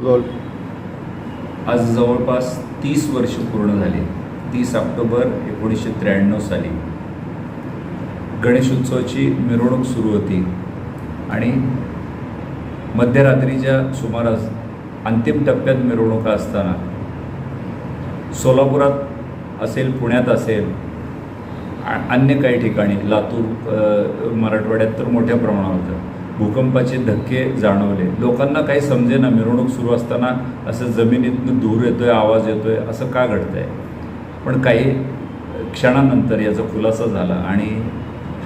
Role. आज जवळपास 30 वर्ष पूर्ण झाली. 30 ऑक्टोबर 1993 साली गणेशोत्सवाची मिरवणूक सुरू होती आणि मध्यरात्रीच्या सुमारास अंतिम टप्प्यात मिरवणुका असताना सोलापुरात असेल, पुण्यात असेल, अन्य काही ठिकाणी, लातूर, मराठवाड्यात तर मोठ्या प्रमाणावर भूकंपाचे धक्के जाणवले. लोकांना काही समजेना, मिरवणूक सुरू असताना असं जमिनीतनं धूर येतोय, आवाज येतोय, असं का घडतंय. पण काही क्षणानंतर याचा खुलासा झाला आणि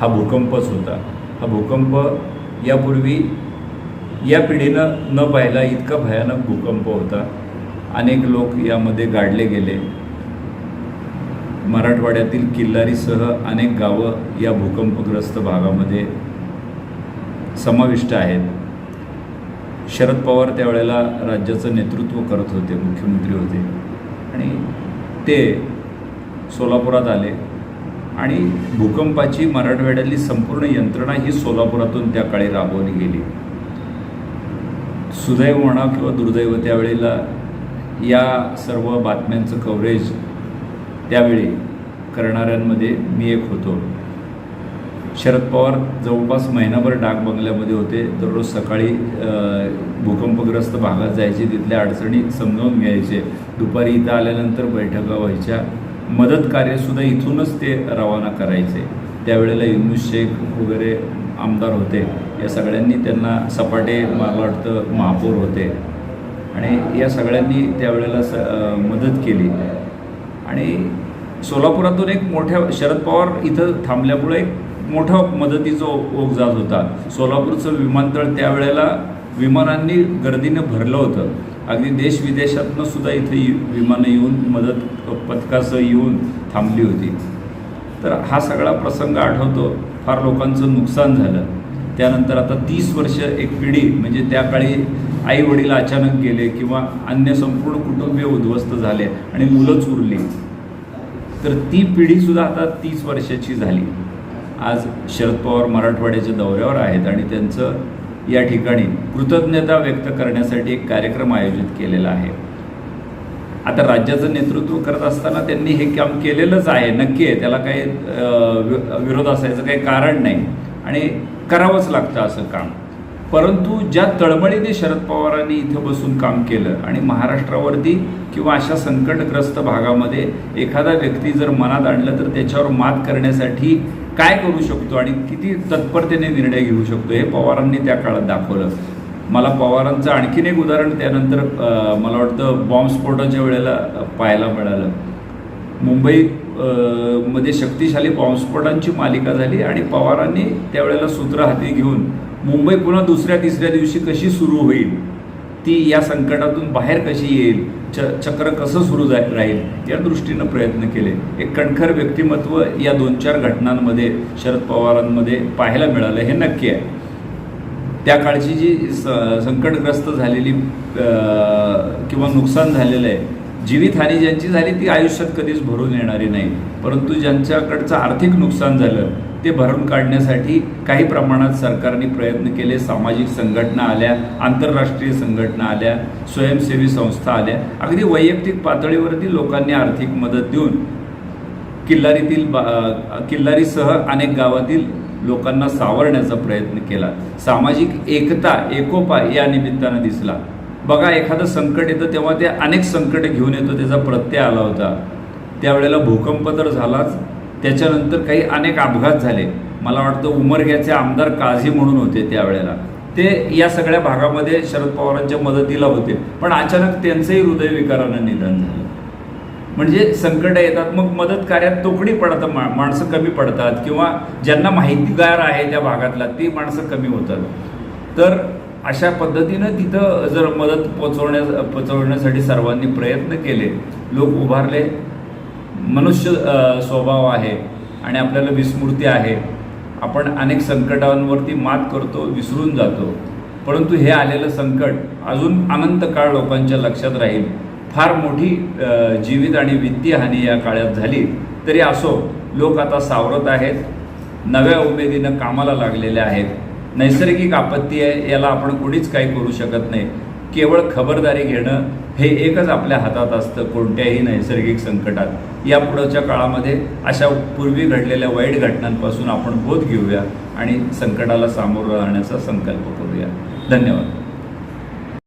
हा भूकंपच होता. हा भूकंप यापूर्वी या पिढीनं न पाहिला इतका भयानक भूकंप होता. अनेक लोक यामध्ये गाडले गेले. मराठवाड्यातील किल्लारीसह अनेक गावं या भूकंपग्रस्त भागामध्ये समाविष्ट आहेत. शरद पवार त्यावेळेला राज्याचं नेतृत्व करत होते, मुख्यमंत्री होते आणि ते सोलापुरात आले आणि भूकंपाची मराठवाड्यातली संपूर्ण यंत्रणा ही सोलापुरातून त्या काळी राबवली गेली. सुदैव म्हणा किंवा दुर्दैव, त्यावेळेला या सर्व बातम्यांचं कव्हरेज त्यावेळी करणाऱ्यांमध्ये मी एक होतो. शरद पवार जवळपास महिनाभर डाक बंगल्यामध्ये होते. दररोज सकाळी भूकंपग्रस्त भागात जायचे, तिथल्या अडचणी समजावून घ्यायचे. दुपारी इथं आल्यानंतर बैठका व्हायच्या. मदत कार्यसुद्धा इथूनच ते रवाना करायचे. त्यावेळेला युनुस शेख वगैरे आमदार होते. या सगळ्यांनी त्यांना, सपाटे मला वाटतं महापौर होते आणि या सगळ्यांनी त्यावेळेला मदत केली. आणि सोलापुरातून एक मोठ्या, शरद पवार इथं थांबल्यामुळे एक मोठा मदतीचा ओघ जात होता. सोलापूरचं विमानतळ त्यावेळेला विमानांनी गर्दीनं भरलं होतं. अगदी देश विदेशातनं सुद्धा इथे विमानं येऊन, मदत पथकासह येऊन थांबली होती. तर हा सगळा प्रसंग आठवतो. फार लोकांचं नुकसान झालं. त्यानंतर आता 30 वर्ष एक पिढी, म्हणजे त्या काळी आई वडील अचानक गेले किंवा अन्य संपूर्ण कुटुंबीय उद्ध्वस्त झाले आणि मुलंच उरली. तर ती पिढीसुद्धा आता 30 वर्षाची झाली. आज शरद पवार मराठवाड्याच्या दौऱ्यावर आहेत आणि त्यांचं या ठिकाणी कृतज्ञता व्यक्त करण्यासाठी एक कार्यक्रम आयोजित केलेला आहे. आता राज्याचं नेतृत्व करत असताना त्यांनी हे काम केलेलंच आहे, नक्की आहे, त्याला काही विरोध असायचं काही कारण नाही आणि करावंच लागतं असं काम. परंतु ज्या तळमळीने शरद पवारांनी इथं बसून काम केलं आणि महाराष्ट्रावरती किंवा अशा संकटग्रस्त भागामध्ये एखादा व्यक्ती जर मनात आणलं तर त्याच्यावर मात करण्यासाठी काय करू शकतो आणि किती तत्परतेने निर्णय घेऊ शकतो हे पवारांनी त्या काळात दाखवलं. मला पवारांचं आणखीन एक उदाहरण त्यानंतर मला वाटतं बॉम्बस्फोटाच्या वेळेला पाहायला मिळालं. मुंबई मध्ये शक्तिशाली बॉम्बस्फोटांची मालिका झाली आणि पवारांनी त्यावेळेला सूत्र हाती घेऊन मुंबई पुन्हा दुसऱ्या तिसऱ्या दिवशी कशी सुरू होईल, ती या संकटातून बाहेर कशी येईल, चक्र कसं सुरू राहील या दृष्टीनं प्रयत्न केले. एक कणखर व्यक्तिमत्व या 2-4 घटनांमध्ये शरद पवारांमध्ये पाहायला मिळालं हे नक्की आहे. त्या काळची जी संकटग्रस्त झालेली किंवा नुकसान झालेलं आहे, जीवितहानी ज्यांची झाली ती आयुष्यात कधीच भरून येणारी नाही. परंतु ज्यांच्याकडचं आर्थिक नुकसान झालं ते भरून काढण्यासाठी काही प्रमाणात सरकारने प्रयत्न केले. सामाजिक संघटना आल्या, आंतरराष्ट्रीय संघटना आल्या, स्वयंसेवी संस्था आल्या. अगदी वैयक्तिक पातळीवरती लोकांनी आर्थिक मदत देऊन किल्लारीसह अनेक गावातील लोकांना सावरण्याचा प्रयत्न केला. सामाजिक एकता, एकोपा या निमित्तानं दिसला. बघा, एखादं संकट येतं तेव्हा ते अनेक संकट घेऊन येतो, त्याचा प्रत्यय आला होता. त्यावेळेला भूकंप तर झालाच, त्याच्यानंतर काही अनेक अपघात झाले. मला वाटतं उमरग्याचे आमदार काझी म्हणून होते त्यावेळेला, ते या सगळ्या भागामध्ये शरद पवारांच्या मदतीला होते. पण अचानक त्यांचंही हृदयविकारानं निधन झालं. म्हणजे संकट येतात, मग मदत कार्यात तोकडी पडतं, माणसं कमी पडतात किंवा ज्यांना माहितीगार आहे त्या भागातला ती माणसं कमी होतात. तर अशा पद्धतीनं तिथं जर मदत पोचवण्यासाठी सर्वांनी प्रयत्न केले, लोक उभारले. मनुष्य स्वभाव आहे आणि आपल्याला विस्मृती आहे. आपण अनेक संकटांवरती मात करतो, विसरून जातो. परंतु हे आलेलं संकट अजून अनंत काळ लोकांच्या लक्षात राहील. फार मोठी जीवित आणि वित्तीय हानी या काळात झाली तरी असो, लोक आता सावरत आहेत, नव्या उमेदीनं कामाला लागलेले आहेत. नैसर्गिक आपत्ती आहे, याला आपण कोणीच काही करू शकत नाही. केवळ खबरदारी घेणं हे एकच आपल्या हातात असतं कोणत्याही नैसर्गिक संकटात. यापुढच्या काळामध्ये अशा पूर्वी घडलेल्या वाईट घटनांपासून आपण बोध घेऊया आणि संकटाला सामोरं राहण्याचा संकल्प करूया. धन्यवाद.